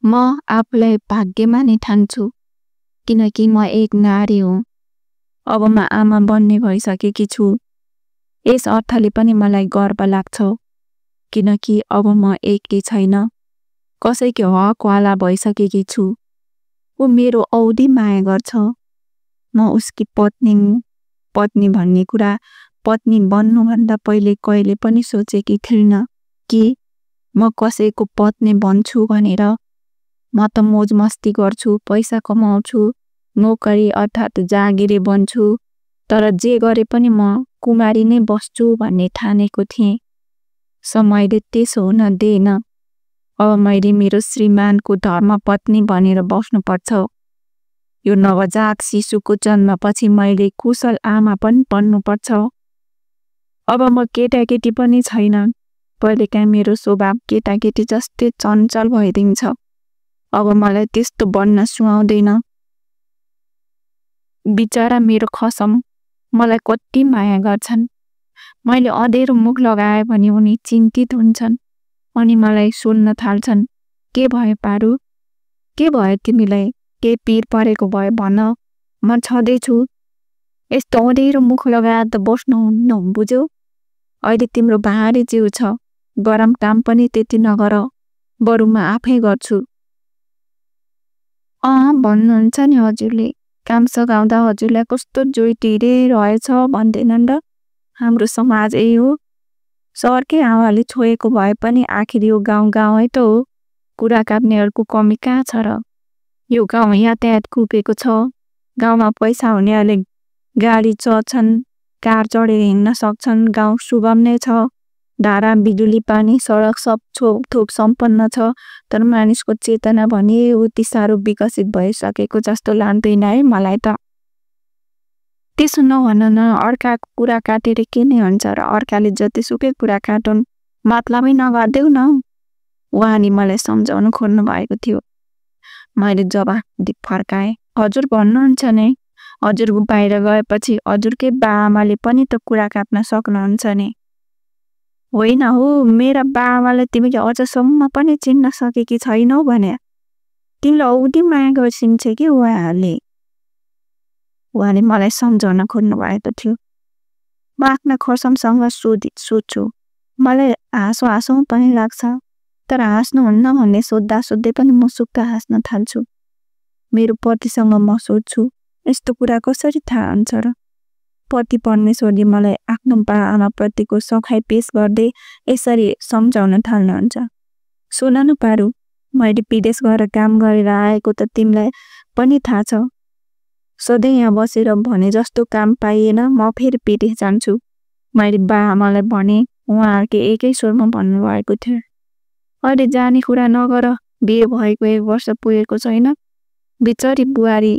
म आफूलाई भाग्यमानी ठान्छु किनकि म एक नारी हुँ। अब म आमा बन्ने भइसकेकी छु। यस अर्थले पनि मलाई गर्व लाग्छ किनकि अब म एक्लै छैन, कसैको हकवाला भइसकेकी छु। ऊ मेरो औधी माया गर्छ। म उसकी पत्नी हुँ। पत्नी भन्ने कुरा पत्नी बन्नुभन्दा पहिले कहिले पनि सोचेकी थिइनँ कि म कसैको पत्नी बन्छु भनेर। म त मोज मस्ती गर्छु, पैसा कमाउँछु, नोकरी अर्थात् जागिरे बन्छु, तर जे गरे पनि म कुमारी नै बस्छु भन्ने ठानेको थिएँ। समयले त्यसो हुन दिएन। अब मैले मेरो श्रीमानको धर्मपत्नी बनेर बस्नुपर्छ। यो नवजात शिशुको जन्मपछि मैले कुशल आमा पनि बन्नुपर्छ। अब म केटाकेटी पनि छैन। पहिलेका मेरो स्वभाव केटाकेटी जस्तै चञ्चल भइदिन्छ। अब मलाई त्यस्तो बन्न सुहाउँदैन। बिचरा मेरो खसम मलाई कति माया गर्छन्। मैले अँधेरो मुख लगाए भने उनी चिन्तित हुन्छन् अनि मलाई सोध्न थाल्छन्, के भयो पारु? के भयो तिमीलाई? के पीर परेको भयो भन, म छँदैछु। यस्तो अँधेरो मुख लगाएर त बस्नुहुन्न बुझ्यौ? अहिले तिम्रो भारी जिउ छ, गरम काम पनि त्यति नगर, बरु म आफै गर्छु। भन्नुहुन्छ नि हजुरले, काम सघाउँदा हजुरलाई कस्तो जोइटिरे रहेछ भन्दैनन् र? हाम्रो समाज यही हो। सहरकै हावाले छोएको भए पनि आखिर यो गाउँ गाउँै त हो। कुरा काट्नेहरूको कमी कहाँ छ र? यो गाउँ यातायात कुपेको छ। गाउँमा पैसा हुनेहरूले गाडी चढ्छन्, कार चढेर हिँड्न सक्छन्। गाउँ सुगम नै छ। धारा, बिजुली, पानी, सडक सब थोक सम्पन्न छ। तर मानिसको चेतना भने उति साह्रो विकसित भइसकेको जस्तो लाग्दैन है मलाई त। त्यसो नभन न, अर्काको कुरा काटेर के नै हुन्छ र? अर्काले जतिसुकै कुरा काटुन्, मतलबै नगर्देऊ न। उहाँले मलाई सम्झाउन खोज्नु भएको थियो। मैले जवाफ फर्काएँ, हजुर भन्नुहुन्छ नि, हजुर बाहिर गएपछि हजुरकै बाआमाले पनि त कुरा काट्न सक्नुहुन्छ नि। होइन हो, मेरा बाआमाले तिमीले अझसम्म पनि चिन्न सकेकी छैनौ भने तिमीलाई औधी माया गर्छिन्छ कि उहाँहरूले। उहाँले मलाई सम्झाउन खोज्नु भएको थियो। म आफ्ना खसमसँग सोध्छु। मलाई हाँसो पनि लाग्छ, तर हाँस्नुहुन्न भन्ने सोध्दै पनि म सुक्का हाँस्न थाल्छु। मेरो पतिसँग म सोध्छु, यस्तो कुरा कसरी थाहा हुन्छ र? पति परमेश्वरले मलाई आफ्नो बाआमा प्रतिको सखाइ पेश गर्दै यसरी सम्झाउन थाल्नुहुन्छ। सुन न पारु, मैले विदेश गएर काम गरेर आएको त तिमीलाई पनि थाहा छ। सधैँ यहाँ बसेर भने जस्तो काम पाइएन, म फेरि विदेश जान्छु। मैले बाआमालाई भने, उहाँहरूले एकै स्वरमा भन्नुभएको थियो, अहिले जाने कुरा नगर, बिहे भएको 1 वर्ष पुगेको छैन। बिचरी बुहारी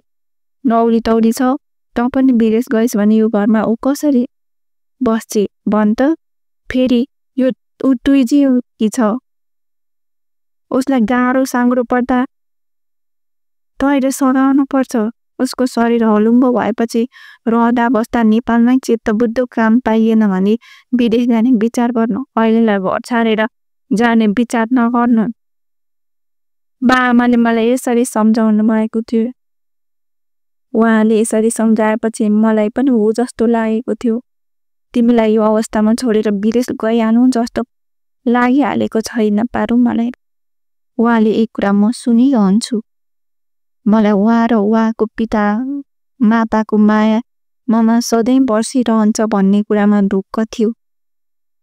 नौली तौली छ। तँ पनि विदेश गइस् भने यो घरमा ऊ कसरी बस्छ भन् त? फेरि यो ऊ तुइजी कि छ? उसलाई गाह्रो साङ्ग्रो पर्दा तैँले सघाउनु पर्छ। उसको शरीर हलुङ्गो भएपछि रहँदा बस्दा नेपालमै चित्तबुद्ध काम पाइएन भने विदेश जाने विचार गर्नु। अहिलेलाई घर छाडेर जाने विचार नगर्नु। बाआमाले मलाई यसरी सम्झाउनु भएको थियो। उहाँले यसरी सम्झाएपछि मलाई पनि हो जस्तो लागेको थियो। तिमीलाई यो अवस्थामा छोडेर विदेश गइहाल्नु जस्तो लागिहालेको छैन पारु मलाई। उहाँले एक कुरा म सुनिरहन्छु। मलाई उहाँ र उहाँको पिता माताको माया ममा सधैँ बसिरहन्छ भन्ने कुरामा ढुक्क थियो।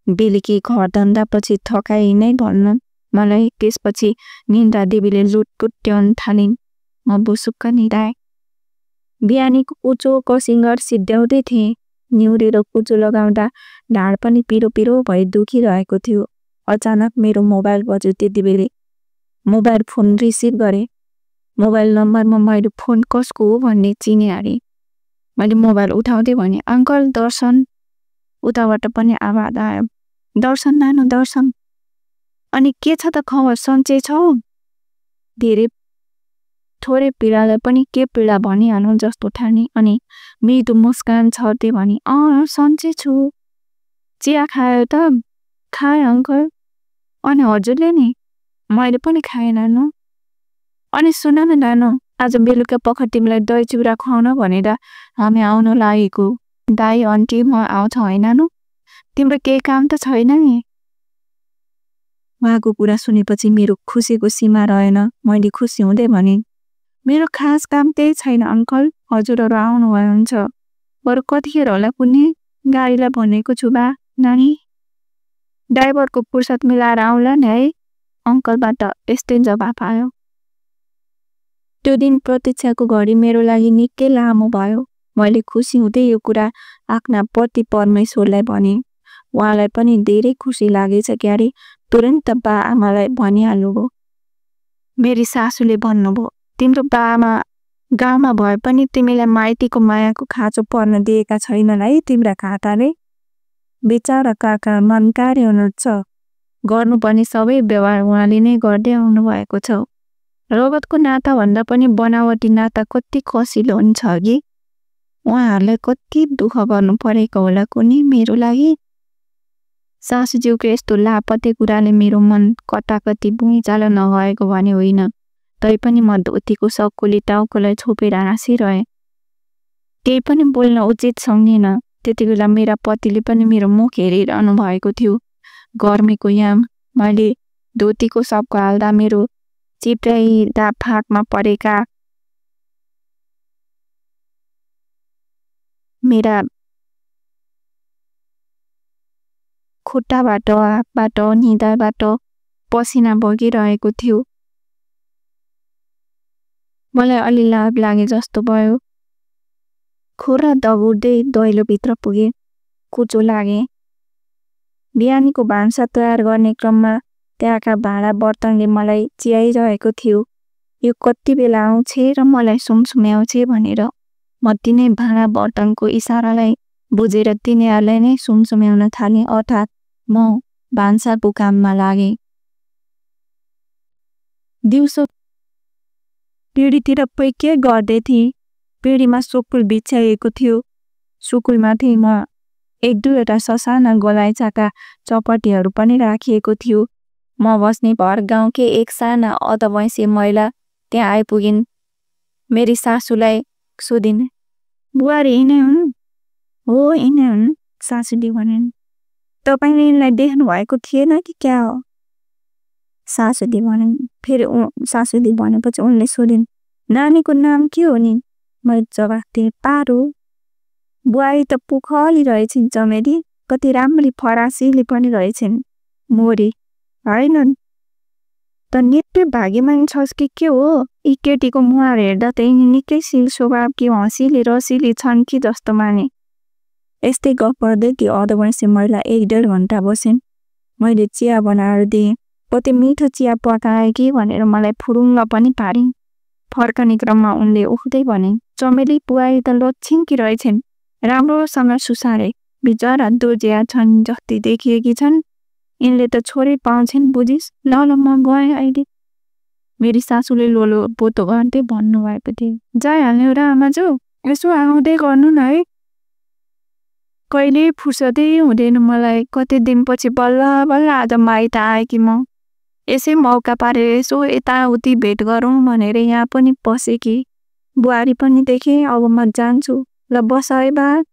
बेलुकी घर धन्दापछि थकाइ नै भन्न मलाई त्यसपछि निन्द्रा देवीले लुटपुट ट्याउन थालिन्। म बुसुक्क निदाएँ। बिहानीको कुचोको सिँगार सिद्ध्याउँदै थिएँ। निहुरेर कुचो लगाउँदा ढाड पनि पिरो पिरो भई दुखिरहेको थियो। अचानक मेरो मोबाइल बज्यो। त्यति बेलै मोबाइल फोन रिसिभ गरेँ। मोबाइल नम्बरमा मैले फोन कसको हो भन्ने चिनिहालेँ। मैले मोबाइल उठाउँदै भने, अङ्कल दर्शन। उताबाट पनि आवाज आयो, दर्शन नानु दर्शन। अनि के छ त खबर, सन्चै छौ? थोरै पीडालाई पनि के पीडा भनिहाल्नु जस्तो ठाने अनि मृदु मुस्कान छर्दै भने, सन्चै छु। चिया खायो त? खाएँ अङ्कल। अनि हजुरले नि? मैले पनि खाएन न। अनि सुन न नानु, आज बेलुका पख तिमीलाई दही चिउरा खुवाउन भनेर हामी आउन लागेको। दाई आन्टी म आउँछ है नानु, तिम्रो केही काम त छैन नि? उहाँको कुरा सुनेपछि मेरो खुसीको सीमा रहेन। मैले खुसी हुँदै भने, मेरो खास काम त्यही छैन अङ्कल, हजुरहरू आउनुभयो हुन्छ। बरु कतिखेर होला कुनै गाडीलाई भनेको छु बा नानी, ड्राइभरको फुर्सद मिलाएर आउला नि है। अङ्कलबाट यस्तै जवाफ आयो। त्यो दिन प्रतीक्षाको घडी मेरो लागि निकै लामो भयो। मैले खुसी हुँदै यो कुरा आफ्ना पति परमेश्वरलाई भने। उहाँलाई पनि धेरै खुसी लागेछ क्यारे। तुरन्त बा आमालाई भनिहाल्नुभयो। मेरी सासूले भन्नुभयो, तिम्रो बाआमा गाउँमा भए पनि तिमीलाई माइतीको मायाको खाँचो पर्न दिएका छैनन् है तिम्रा खाटाले। बिचारा काका मनकारी हुनुहुन्छ, गर्नुपर्ने सबै व्यवहार उहाँले नै गर्दै आउनुभएको छ। रगतको नाता भन्दा पनि बनावटी नाता कति कसिलो हुन्छ कि। उहाँहरूलाई कति दुःख गर्नु परेको होला कुनै मेरो लागि। सासूज्यूको यस्तो लापते कुराले मेरो मन कटाकटी भुइँचालो नगएको भने होइन। तैपनि म धोतीको सक्कुली टाउकोलाई छोपेर हाँसिरहेँ। केही पनि बोल्न उचित सम्झिन। त्यति बेला मेरा पतिले पनि मेरो मुख हेरिरहनु भएको थियो। गर्मीको याम मैले धोतीको सबको हाल्दा मेरो चिप्याइदा फाँकमा परेका मेरा खुट्टाबाट हातबाट निधाबाट पसिना बगिरहेको थियो। मलाई अलि लाभ लागे जस्तो भयो। खोरा दगुर्दै दैलोभित्र पुगे। कुचो लागे। बिहानीको भान्सा तयार गर्ने क्रममा त्यहाँका भाँडा बर्तनले मलाई चियाइरहेको थियो। यो कति बेला आउँछे र मलाई सुमसुम्याउँछे भनेर म तिनै भाँडा बर्तनको इसारालाई बुझेर तिनीहरूलाई नै सुमसुम्याउन थालेँ, अर्थात् म भान्साको काममा लागेँ। दिउँसो पिँढीतिर पैके गर्दै थिएँ। पिँढीमा सुकुल बिछ्याइएको थियो। सुकुलमाथि म एक दुईवटा ससाना गलाइचाका चपटीहरू पनि राखिएको थियो। म बस्ने भर गाउँकै एक साना अधवैँसे महिला त्यहाँ आइपुगिन्। मेरी सासूलाई सोधिन्, बुहारी यिनै हुन्? हो यिनै हुन्, सासूले भनिन्। तपाईँले यिनलाई देख्नु भएको थिएन कि क्या हो? सासूले भनिन्। फेरि सासूले भनेपछि उनले सोधिन्, नानीको नाम के हो नि? मैले जवाफ दिएँ, पारो। बुहारी त पुखली रहेछन् चमेली, कति राम्ररी फरासिली पनि रहेछन्। मोरी हैनन् त निकै भाग्यमानी छस् कि के हो? यी केटीको मुहार हेर्दा त यिनी निकै सिल स्वभाव कि हँसिली रसिली छन् कि जस्तो माने। यस्तै गफ गर्दै त्यो अधवैँसे महिला 1-1.5 घन्टा बसिन्। मैले चिया बनाएर दिएँ। कति मिठो चिया पकाए कि भनेर मलाई फुरुङ्ग पनि पारिन्। फर्कने क्रममा उनले उख्दै भने, चमेली बुहारी त लच्छिनकी रहेछन्, राम्रोसँग सुसारे, बिचरा दोजिया छन् जति देखिएकी छन्। यिनले त छोरै पाउँछन् बुझिस्। ल म गएँ अहिले। मेरी सासूले लोलो पोतो गर्दै भन्नुभएको थियो, जाइहाल्ने र आमाजु, यसो आउँदै गर्नु न है। कहिले फुर्सदै हुँदैन मलाई। कति दिनपछि बल्ल बल्ल आज माइत आएँ कि म। यसै मौका पारेर यसो यताउति भेट गरौँ भनेर यहाँ पनि पसेँ। बुहारी पनि देखेँ। अब म जान्छु। ल बस है बा।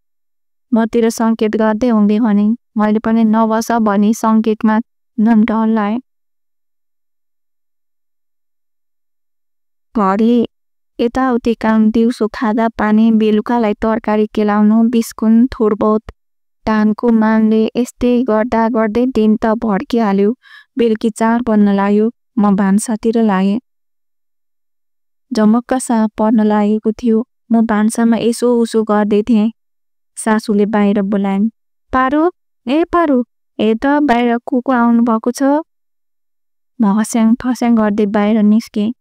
मतिर सङ्केत गर्दै उनले भने। मैले पनि नबस भनी सङ्केतमा नम्टलाएँ। घरले यताउति काम, दिउँसो खाँदा पानी, बेलुकालाई तरकारी केलाउनु, बिस्कुन थोर बहुत धानको मानले यस्तै गर्दा गर्दै दिन त भड्किहाल्यो। बेलुकी 4 बन्न लाग्यो। म भान्सातिर लागेँ। झमक्क साँझ पर्न लागेको थियो। म भान्सामा यसो उसो गर्दै थिएँ। सासूले बाहिर बोलाइन्, पारो, ए पारो, हेर त बाहिर को आउनु भएको छ। म हस्याङ फस्याङ गर्दै बाहिर निस्केँ।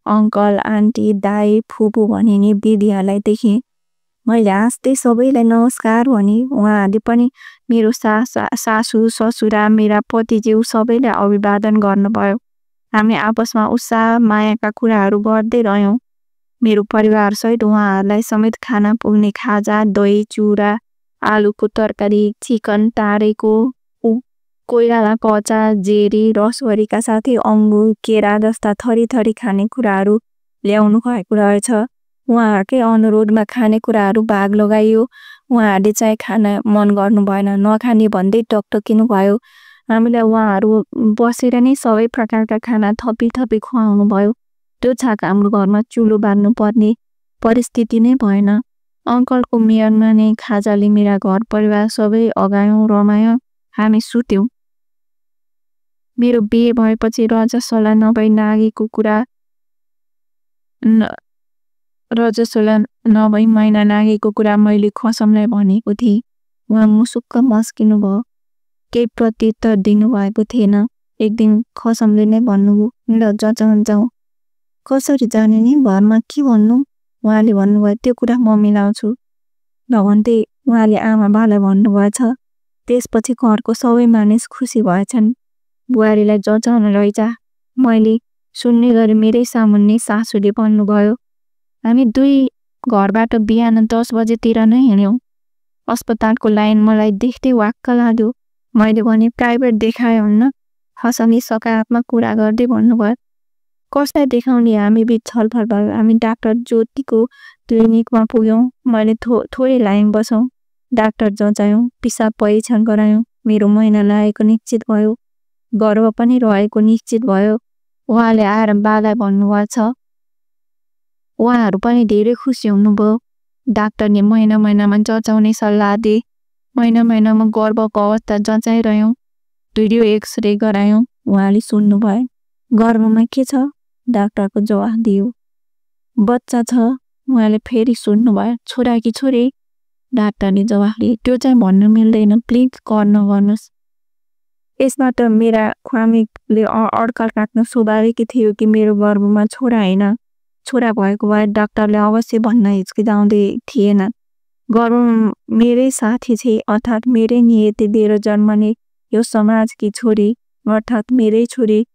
अङ्कल, आन्टी, दाई, फुपू भनिने दिदीहरूलाई देखेँ। मैले हाँस्दै सबैलाई नमस्कार भने। उहाँहरूले पनि मेरो सासू ससुरा, मेरा पतिज्यू सबैलाई अभिवादन गर्नुभयो। हामी आपसमा उत्साह मायाका कुराहरू गर्दै रह्यौँ। मेरो परिवारसहित उहाँहरूलाई समेत खाना पुग्ने खाजा, दही चिउरा, आलुको तरकारी, चिकन तारेको कोइरालाको अचार, जेरी, रसवरीका साथै अङ्गुर, केरा जस्ता थरी खानेकुराहरू ल्याउनु भएको रहेछ। उहाँहरूकै अनुरोधमा खानेकुराहरू भाग लगाइयो। उहाँहरूले चाहिँ खान मन गर्नु भएन, नखाने भन्दै टकटकिनु भयो। हामीलाई उहाँहरू बसेर नै सबै प्रकारका खाना थपी खुवाउनु भयो। त्यो छाक हाम्रो घरमा चुलो बाल्नु पर्ने परिस्थिति नै भएन। अङ्कलको मेयरमा नै खाजाले मेरा घर परिवार सबै अगायौँ, रमायौँ, हामी सुत्यौँ। मेरो बिहे भएपछि रजस्वला नभई नागेको कुरा रजस्वला नभई महिना नागेको कुरा मैले खसमलाई भनेको थिएँ। उहाँ मुसुक्क मस्किनु भयो। केही प्रत्युत्तर दिनुभएको थिएन। एक दिन खसमले नै भन्नुभयो, "ल जाउँ। कसरी जाने नि, घरमा के भन्नु?" उहाँले भन्नुभयो, "त्यो कुरा म मिलाउँछु" ल भन्दै उहाँले आमा बालाई भन्नुभएछ। त्यसपछि घरको सबै मानिस खुसी भएछन्। बुहारीलाई जचाउन लैजा, मैले सुन्ने गरी मेरै सामुन्ने सासूले भन्नुभयो। हामी 2 घरबाट बिहान 10 बजेतिर नै हिँड्यौँ। अस्पतालको लाइन मलाई देख्दै वाक्क लाग्यो। मैले भने, "प्राइभेट देखाए हुन्न?" खसमले सकारात्मक कुरा गर्दै भन्नुभयो, "कसलाई देखाउने?" हामी बीच छलफल भयो। हामी डाक्टर ज्योतिको क्लिनिकमा पुग्यौँ। मैले थोरै लाइन बसौँ। डाक्टर जचायौँ, पिसाब परीक्षण गरायौँ। मेरो महिना लागेको निश्चित भयो, गर्भ पनि रहेको निश्चित भयो। उहाँले आएर बालाई भन्नुभएछ। उहाँहरू पनि धेरै खुसी हुनुभयो। डाक्टरले महिनामा जचाउने सल्लाह दिए। महिनामा गर्भको अवस्था जचाइरह्यौँ। Video x-ray गरायौँ। उहाँले सुन्नुभयो। गर्भमा के छ? डाक्टरको जवाफ दियो। बच्चा छ? उहाँले फेरि सुन्नुभयो। छोरा कि छोरी? डाक्टरले जवाफ दिए। त्यो चाहिँ भन्नु मिल्दैन, प्लिज कर नगर्नुहोस्। यसबाट मेरा स्वामीले अड्कल काट्न स्वाभाविक थियो कि मेरो गर्भमा छोरा होइन। छोरा भएको भए डाक्टरले अवश्य भन्न हिचकिचाउँदै थिएन। गर्भमा मेरै साथी छे, अर्थात् मेरै नियति दिएर जन्मने यो समाजकी छोरी, अर्थात् मेरै छोरी,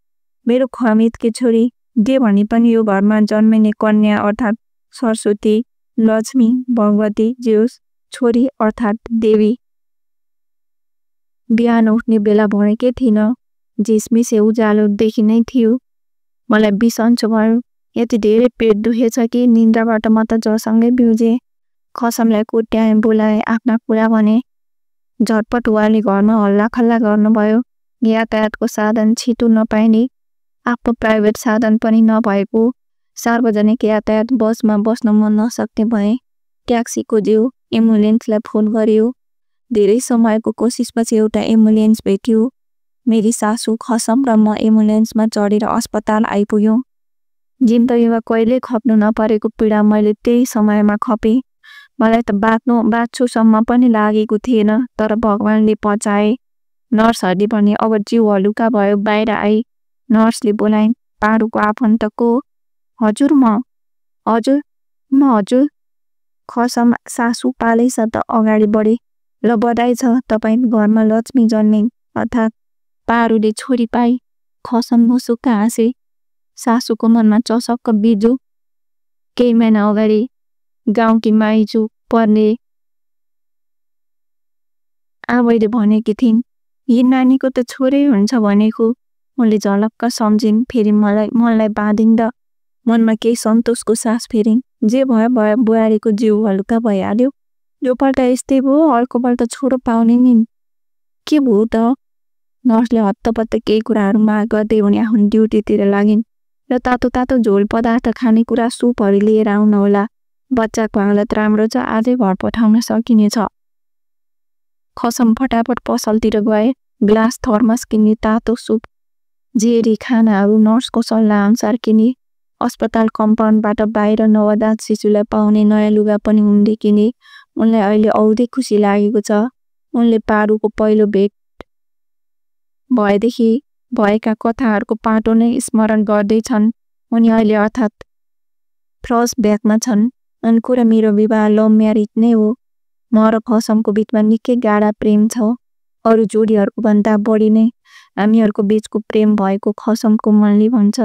मेरो खमितकी छोरी, जे भने पनि यो घरमा जन्मिने कन्या अर्थात् सरस्वती, लक्ष्मी, भगवती जेउस छोरी अर्थात् देवी। बिहान उठ्ने बेला भनेकै थिइन। झिसमिसे उज्यालो देखि नै थियो। मलाई बिसन्चो भयो। यति धेरै पेट दुखेछ कि निन्द्राबाट म त जसँगै बिउजे। खसमलाई कोट्याएँ, बोलाएँ, आफ्ना कुरा भने। झटपट उहाँले घरमा हल्लाखल्ला गर्नुभयो। यातायातको साधन छिटो नपाइने, आफ्नो प्राइभेट साधन पनि नभएको, सार्वजनिक यातायात बसमा बस्न म नसक्ने भएँ। ट्याक्सी खोज्यो, एम्बुलेन्सलाई फोन गरियो। धेरै समयको कोसिसपछि एउटा एम्बुलेन्स भेट्यो। मेरी सासू, खसम र म एम्बुलेन्समा चढेर अस्पताल आइपुग्यौँ। जिन्दगीमा कहिले खप्नु नपरेको पीडा मैले त्यही समयमा खपेँ। मलाई त बाँच्छुसम्म पनि लागेको थिएन, तर भगवानले बचाए। नर्सहरूले भने अब जिउ हलुका भयो, बाहिर आई। नर्सले बोलाइन्, "पारुको आफन्त को?" "हजुर म हजुर। खसम सासू पालै शब्द अगाडि बढे। "ल बधाई छ, तपाईँ घरमा लक्ष्मी जन्मिन्, अर्थात् पारुले छोरी पाई।" खसम मुसुक्क हाँसे। सासूको मनमा चसक्क बिजो। केही महिना अगाडि गाउँकी माइजू पर्ने आबैले भनेकी थिइन्, "यी नानीको त छोरै हुन्छ भनेको।" उनले झलक्क सम्झिन्। फेरि मनलाई बाँधिन् र मनमा केही सन्तोषको सास फेरिन्। जे भयो बुहारीको जिउ हल्का भइहाल्यो। यो पल्ट यस्तै भयो, अर्कोपल्ट छोरो पाउने नि के भयो त? नर्सले हत्तपत्त केही कुराहरू माग गर्दै उनी आफ्नो ड्युटीतिर लागिन् र तातो झोल पदार्थ खानेकुरा सुपहरू लिएर आउन होला। बच्चाको हालत राम्रो छ, आजै घर पठाउन सकिनेछ। खसम फटाफट पसलतिर गए। ग्लास, थर्मस किन्ने, तातो सुप, जेरी खानाहरू नर्सको सल्लाह अनुसार किने। अस्पताल कम्पाउन्डबाट बाहिर नवजात शिशुलाई पाउने नयाँ लुगा पनि उनले किने। उनलाई अहिले औधी खुसी लागेको छ। उनले पारुको पहिलो भेट भएदेखि भएका कथाहरूको पाटो नै स्मरण गर्दैछन्। उनी अहिले अर्थात् फ्लसब्याकमा छन्। उनको र मेरो विवाह लभ म्यारिज नै हो। म र खसमको बिचमा निकै गाढा प्रेम छ, अरू जोडीहरूको भन्दा बढी नै। हामीहरूको बिचको प्रेम भएको खसमको मनले भन्छ।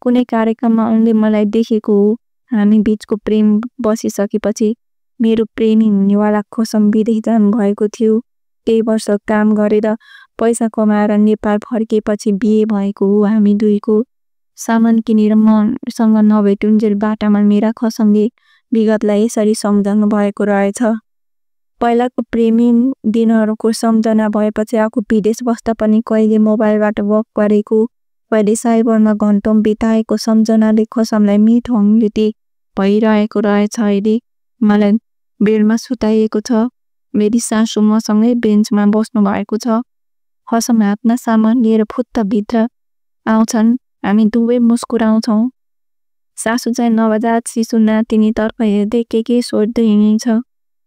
कुनै कार्यक्रममा उनले मलाई देखेको हो। हामी बिचको प्रेम बसिसकेपछि मेरो प्रेमी हुनेवाला खसम विदेश जानु भएको थियो। केही वर्ष काम गरेर पैसा कमाएर नेपाल फर्केपछि बिहे भएको हो हामी दुईको। सामान किनेर मसँग नभेटुन्जेल बाटामा मेरा खसमले विगतलाई यसरी सम्झनु भएको रहेछ। पहिलाको प्रेमी दिनहरूको सम्झना भएपछि आफू विदेश बस्दा पनि कहिले मोबाइलबाट वक गरेको, कहिले साइबरमा घन्टौँ बिताएको सम्झनाले खसमलाई मिठो अङ्गुली भइरहेको रहेछ। अहिले मलाई बेडमा सुताइएको छ। मेरी सासू मसँगै बेन्चमा बस्नु भएको छ। खसम हातमा सामान लिएर फुत्त भित्र आउँछन्। हामी दुवै मुस्कुराउँछौँ। सासू चाहिँ नवजात शिशु नातिनीतर्फ हेर्दै के सोध्दै हिँडिन्छ।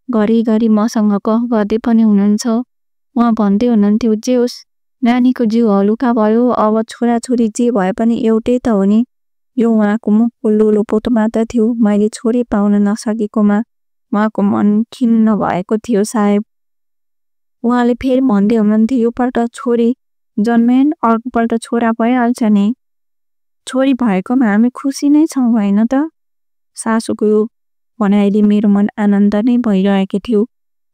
घरिघरि मसँग कफ गर्दै पनि हुनुहुन्छ। उहाँ भन्दै हुनुहुन्थ्यो, जे होस् नानीको जिउ हलुका भयो, अब छोराछोरी जे भए पनि एउटै त हो नि। यो उहाँको मुखको लोलोपोतो मात्र थियो। मैले छोरी पाउन नसकेकोमा उहाँको मन खिन्न भएको थियो सायद। उहाँले फेरि भन्दै हुनुहुन्थ्यो, योपल्ट छोरी जन्मेन अर्कोपल्ट छोरा भइहाल्छ नि। छोरी भएकोमा हामी खुसी नै छौँ होइन त? सासूको यो भनाइले मेरो मन आनन्द नै भइरहेको थियो।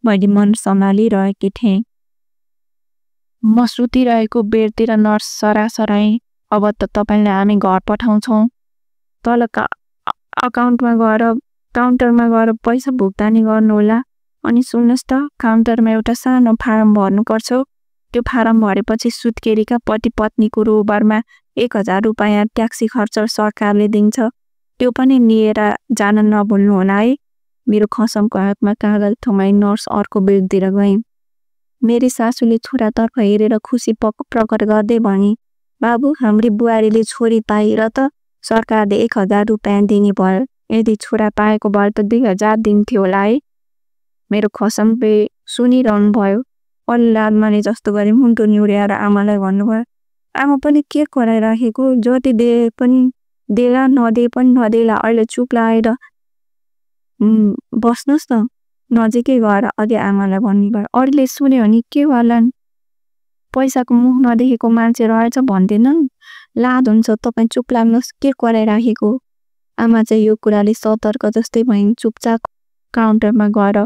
मैले मन सम्हालिरहेकी थिएँ। म सुतिरहेको बेडतिर नर्स सरासराई, अब त तपाईँलाई हामी घर पठाउँछौँ। तल काउन्टरमा गएर पैसा भुक्तानी गर्नुहोला। अनि सुन्नुहोस् त, काउन्टरमा एउटा सानो फारम भर्नुपर्छ। त्यो फारम भरेपछि सुत्केरीका पति पत्नीको रोबरमा 1000 रुपैयाँ ट्याक्सी खर्च सरकारले दिन्छ। त्यो पनि लिएर जान नभुल्नु होला है। मेरो खसमको हातमा कागज थमाई नर्स अर्को बेडतिर गइन्। मेरी सासूले छोरातर्फ हेरेर खुसी प्रकट गर्दै भने, बाबु हाम्री बुहारीले छोरी पाए र त सरकारले 1000 रुपैयाँ दिने भयो। यदि छोरा पाएको भए त 2000 दिन्थ्यो होला है। मेरो खसमले सुनिरहनु भयो। अल्लादमाले जस्तो गरी मुन्टो निहुर्याएर आमालाई भन्नुभयो, आमा पनि के कराइराखेको, जति दे पनि देला नदे पनि नदेला, अहिले चुप लागेर बस्नुहोस् न। नजिकै गएर अझै आमालाई भन्नुभयो, अरूले सुन्यो भने के गर्लान्, पैसाको मुख नदेखेको मान्छे रहेछ भन्दैनन्, लाज हुन्छ, तपाईँ चुप लाग्नुहोस्, के कराइराखेको। आमा चाहिँ यो कुराले सतर्क जस्तै भइन्। चुपचाप काउन्टरमा गएर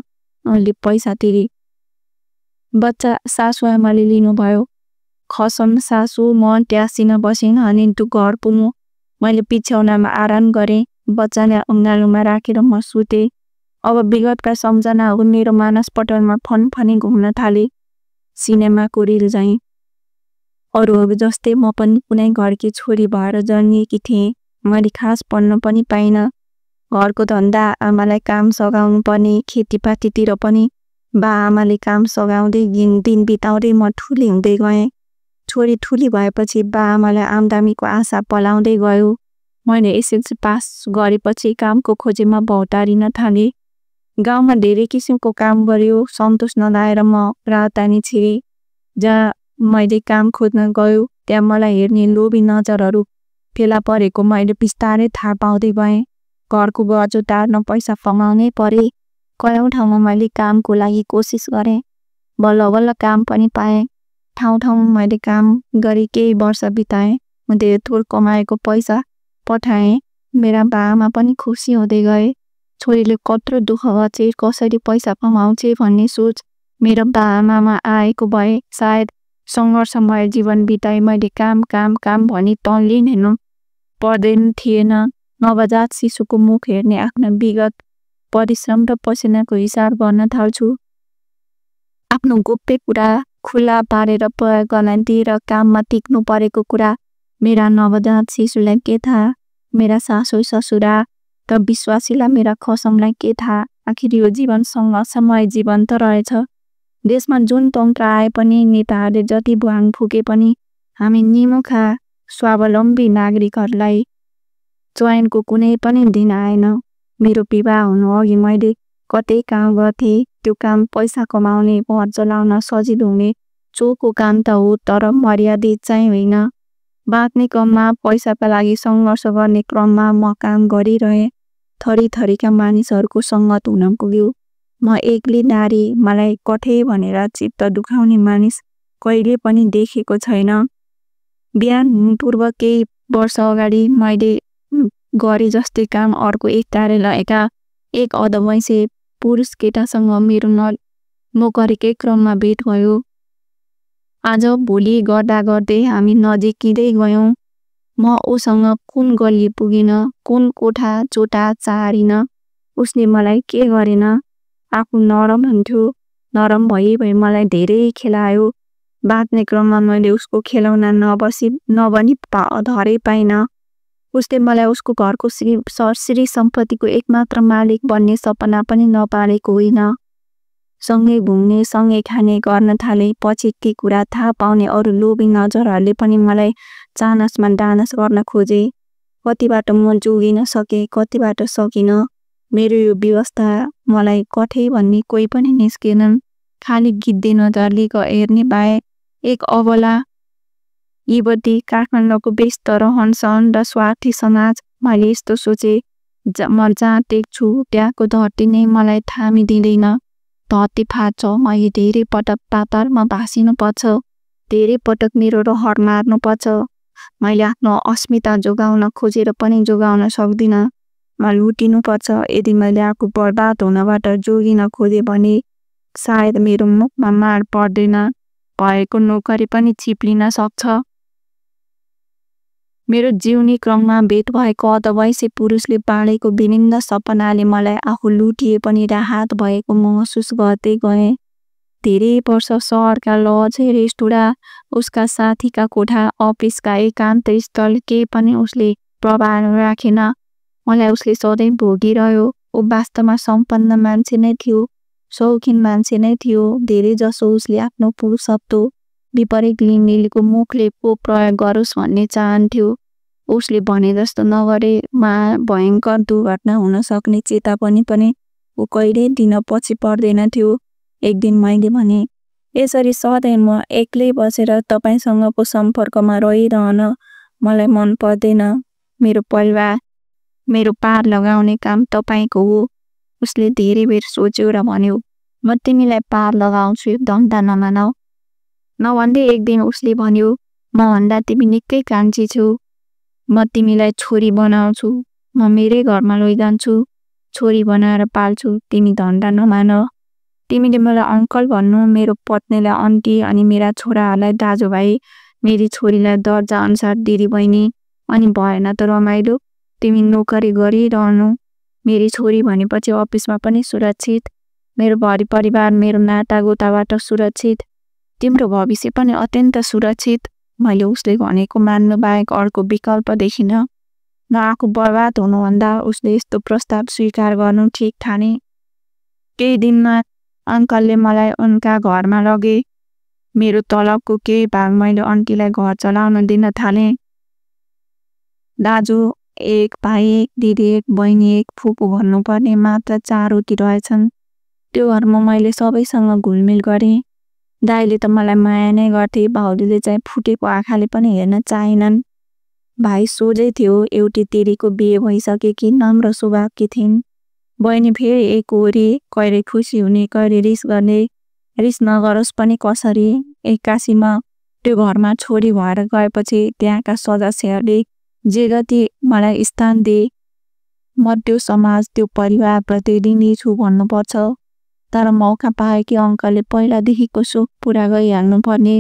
अहिले पैसा तिरे। बच्चा सासू आमाले लिनुभयो। खसम सासू म ट्याक्सीमा बसिन अनि घर पुग्नु। मैले पिछ्याउनामा आराम गरेँ। बच्चाले अङ्गालोमा राखेर म सुतेँ। अब विगतका सम्झनाहरू मेरो मानसपटलमा फनफनी घुम्न थाले। सिनेमाको रिल चाहिँ अरूहरू जस्तै म पनि कुनै घरकी छोरी भएर जन्मिएकी थिएँ। मैले खास पढ्न पनि पाइनँ। घरको धन्दा आमालाई काम सघाउनु पर्ने, खेतीपातीतिर पनि बा आमाले काम सघाउँदै दिन बिताउँदै म ठुली हुँदै गएँ। छोरी ठुली भएपछि बा आमालाई आम्दानीको आशा पलाउँदै गयो। मैले एसएलसी पास गरेपछि कामको खोजीमा भौतारिन थालेँ। गाउँमा धेरै किसिमको काम गरियो। सन्तोष नलाएर म राजधानी छिरेँ। जहाँ मैले काम खोज्न गयो त्यहाँ मलाई हेर्ने लोभी नजरहरू फेला परेको मैले बिस्तारै थाहा पाउँदै गएँ। घरको गजो टार्न पैसा कमाउनै परे। कयौँ ठाउँमा मैले कामको लागि कोसिस गरेँ। बल्ल बल्ल काम पनि पाएँ। ठाउँ ठाउँमा मैले काम गरी केही वर्ष बिताएँ। म धेरै थोर कमाएको पैसा पठाएँ। मेरा बाआमा पनि खुसी हुँदै गए। छोरीले कत्रो दुःख गर्छे, कसरी पैसा कमाउँछे भन्ने सोच मेरो बाआमामा आएको भए सायद सङ्घर्षमय जीवन बिताए मैले काम काम काम भनी तल्लिन हेर्नु पर्दैन थिएन। नवजात शिशुको मुख हेर्ने आफ्नो विगत परिश्रम र पसिनाको हिसाब गर्न थाल्छु। आफ्नो गोप्य कुरा खुला पारेर प्रयोग गर्न दिएर काममा टिक्नु परेको कुरा मेरा नवजात शिशुलाई के थाहा, मेरा सासू ससुरा र विश्वासीलाई मेरा खसमलाई के थाहा। आखिर यो जीवन सङ्घर्षमय जीवन त रहेछ। देशमा जुन तन्त्र आए पनि, नेताहरूले जति भुवाङ फुके पनि हामी निमुखा स्वावलम्बी नागरिकहरूलाई चयनको कुनै पनि दिन आएन। मेरो विवाह हुनु अघि मैले कतै काम गर्थेँ। त्यो काम पैसा कमाउने, घर चलाउन सजिलो हुने चोखो काम त हो, तर मर्यादित चाहिँ होइन। बाँच्ने क्रममा, पैसाका लागि सङ्घर्ष गर्ने क्रममा म काम गरिरहेँ। थरी थरीका मानिसहरूको सङ्गत हुन पुग्यो। म एक्लै नारी, मलाई कठै भनेर चित्त दुखाउने मानिस कहिले पनि देखेको छैन। बिहान पूर्व केही वर्ष अगाडि मैले गरे जस्तै काम अर्को एक कार्यालयका एक अधवैँसे पुरुष केटासँग मेरो नोकरीकै क्रममा भेट भयो। आज भोलि गर्दा गर्दै हामी नजिकिँदै गयौँ। म उसँग कुन गल्ली पुगिन, कुन कोठा चोटा चारिन, उसले मलाई के गरेन। आफू नरम हुन्थ्यो, नरम भई मलाई धेरै खेलायो। बाँच्ने क्रममा मैले उसको खेलौना नबनी धरै पाइन। उसले मलाई उसको घरको श्री सम्पत्तिको एकमात्र मालिक बन्ने सपना पनि नपारेको होइन। सँगै घुम्ने, सँगै खाने गर्न थाले। पछि ती कुरा थाहा पाउने अरू लोभी नजरहरूले पनि मलाई चानसमा डानस गर्न खोजे। कतिबाट म जोगिन सके, कतिबाट सकिन। मेरो यो व्यवस्था मलाई कठै भन्ने कोही पनि निस्केनन्। खाली गिद्धे नजरले हेर्ने बाहेक एक अबला युवती, काठमाडौँको व्यस्त रहनसहन र स्वार्थी समाज। मैले यस्तो सोचे, म जहाँ टेक्छु त्यहाँको धरती नै मलाई थामिदिँदैन। धरती फाट्छ, मैले धेरै पटक पातालमा भासिनु पर्छ, धेरै पटक मेरो रहर मार्नु पर्छ। मैले आफ्नो अस्मिता जोगाउन खोजेर पनि जोगाउन सक्दिनँ। म लुटिनु पर्छ। यदि मैले आफू बर्बाद हुनबाट जोगिन खोजेँ भने सायद मेरो मुखमा मार पर्दैन, भएको नोकरी पनि चिप्लिन सक्छ। मेरो जिउने क्रममा भेट भएको अधवैंशी पुरुषले बाँडेको विनिन्द सपनाले मलाई आफू लुटिए पनि राहत भएको महसुस गर्दै गएँ। धेरै वर्ष सहरका लज, रेस्टुरा, उसका साथीका कोठा, अफिसका एकान्त स्थल केही पनि उसले प्रभाव राखेन। मलाई उसले सधैँ भोगिरह्यो। ऊ वास्तवमा सम्पन्न मान्छे नै थियो, शौखिन मान्छे नै थियो। धेरै जसो उसले आफ्नो पुरुषत्व विपरीत लिङ्गीको मुखले पो प्रयोग गरोस् भन्ने चाहन्थ्यो। उसले भने जस्तो नगरेमा भयङ्कर दुर्घटना हुन सक्ने चेतावनी पनि ऊ कहिल्यै दिन पछि पर्दैन थियो। एक दिन मैले भने, यसरी सधैँ म एक्लै बसेर तपाईसँगको सम्पर्कमा रहिरहन मलाई मन पर्दैन। मेरो परिवार, मेरो पार लगाउने काम तपाईको हो। उसले धेरै बेर सोच्यो र भन्यो, म तिमीलाई पार लगाउँछु, दण्डा नमानौ। नभन्दै एक दिन उसले भन्यो, म भन्दा तिमी निकै कान्छी छौ। म तिमीलाई छोरी बनाउँछु। म मेरै घरमा लैजान्छु, छोरी बनाएर पाल्छु। तिमी दण्डा नमान। तिमीले मलाई अङ्कल भन्नु, मेरो पत्नीलाई आन्टी अनि मेरा छोराहरूलाई दाजुभाइ, मेरी छोरीलाई दर्जा अनुसार दिदी बहिनी। अनि भएन त रमाइलो, तिमी नोकरी गरिरहनु। मेरी छोरी भनेपछि अफिसमा पनि सुरक्षित, मेरो भरि परिवार, मेरो नातागोताबाट सुरक्षित, तिम्रो भविष्य पनि अत्यन्त सुरक्षित। मैले उसले भनेको मान्नु बाहेक अर्को विकल्प देखिन। न आफू बर्बाद हुनुभन्दा उसले यस्तो प्रस्ताव स्वीकार गर्नु ठिक ठाने। केही दिनमा अङ्कलले मलाई उनका घरमा लगे। मेरो तलबको केही भाग मैले आन्टीलाई घर चलाउन दिन थालेँ। दाजु एक, भाइ एक, दिदी एक, बहिनी एक, फुपू भन्नुपर्ने मात्र 4वटी रहेछन्। त्यो घरमा मैले सबैसँग घुलमिल गरेँ। दाइले त मलाई माया नै गर्थे, भाउजूले चाहिँ फुटेको आँखाले पनि हेर्न चाहेनन्। भाइ सोझै थियो, एउटी तिरीको बिहे भइसकेकी नम्र स्वभावकी थिइन्। बहिनी फेरि एक होरी, कहिले खुसी हुने, कहिले रिस गर्ने। रिस नगरोस् पनि कसरी, एक्कासीमा त्यो घरमा छोरी भएर गएपछि त्यहाँका सदस्यहरूले जे जति मलाई स्थान दिए, म त्यो समाज, त्यो परिवारप्रति ऋणी छु भन्नुपर्छ। तर मौका पाए कि अङ्कलले पहिलादेखिको सोख पुरा गरिहाल्नु पर्ने।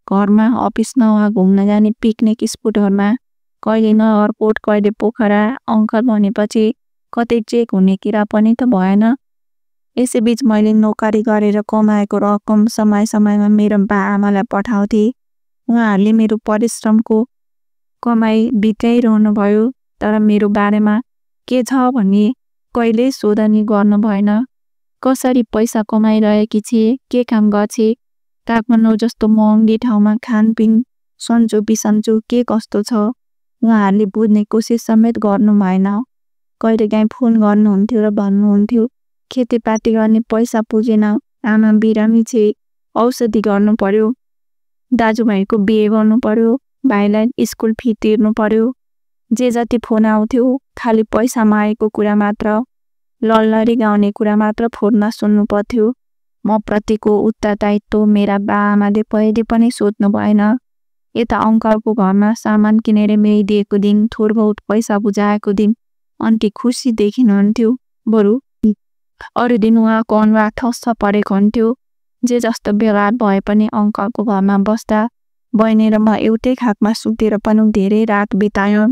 घरमा, अफिस नवा घुम्न जाने पिकनिक स्पोटहरूमा, कहिले नगरकोट, कहिले पोखरा। अङ्कल भनेपछि कतै चेक हुने किरा पनि त भएन। यसैबीच मैले नोकरी गरेर कमाएको रकम समय समयमा मेरो बाआमालाई पठाउँथे। उहाँहरूले मेरो परिश्रमको कमाई बिताइरहनु भयो, तर मेरो बारेमा के छ भन्ने कहिल्यै सोधनी गर्नु भएन। कसरी पैसा कमाइरहेकी थिए, के काम गर्छे, काठमाडौँ जस्तो महँगी ठाउँमा खानपिन, सन्चो बिसन्चो के कस्तो छ, उहाँहरूले बुझ्ने कोसिस समेत गर्नु भएन। कहिलेकाहीँ फोन गर्नुहुन्थ्यो र भन्नुहुन्थ्यो, खेतीपाती गर्ने पैसा पुगेन, आमा बिरामी छे, औषधि गर्नु पर्यो, दाजुभाइको बिहे गर्नु पर्यो, भाइलाई स्कुल फी तिर्नु पर्यो। जे जति फोन आउँथ्यो खालि पैसा मागेको कुरा मात्र, लल्लरी गाउने कुरा मात्र फोनमा सुन्नु पर्थ्यो। म प्रतिको उत्तरदायित्व मेरा बाआमाले पहिले पनि सोध्नु भएन। यता अङ्कलको घरमा सामान किनेर ल्याइदिएको दिन, थोर बहुत पैसा बुझाएको दिन आन्टी खुसी देखिनुहुन्थ्यो। बरु अरू दिन उहाँको अनुहार ठस्स परेको हुन्थ्यो। जे जस्तो व्यवहार भए पनि अङ्कलको घरमा बस्दा बहिनी र म एउटै खाटमा सुतेर पनि धेरै रात बितायौँ।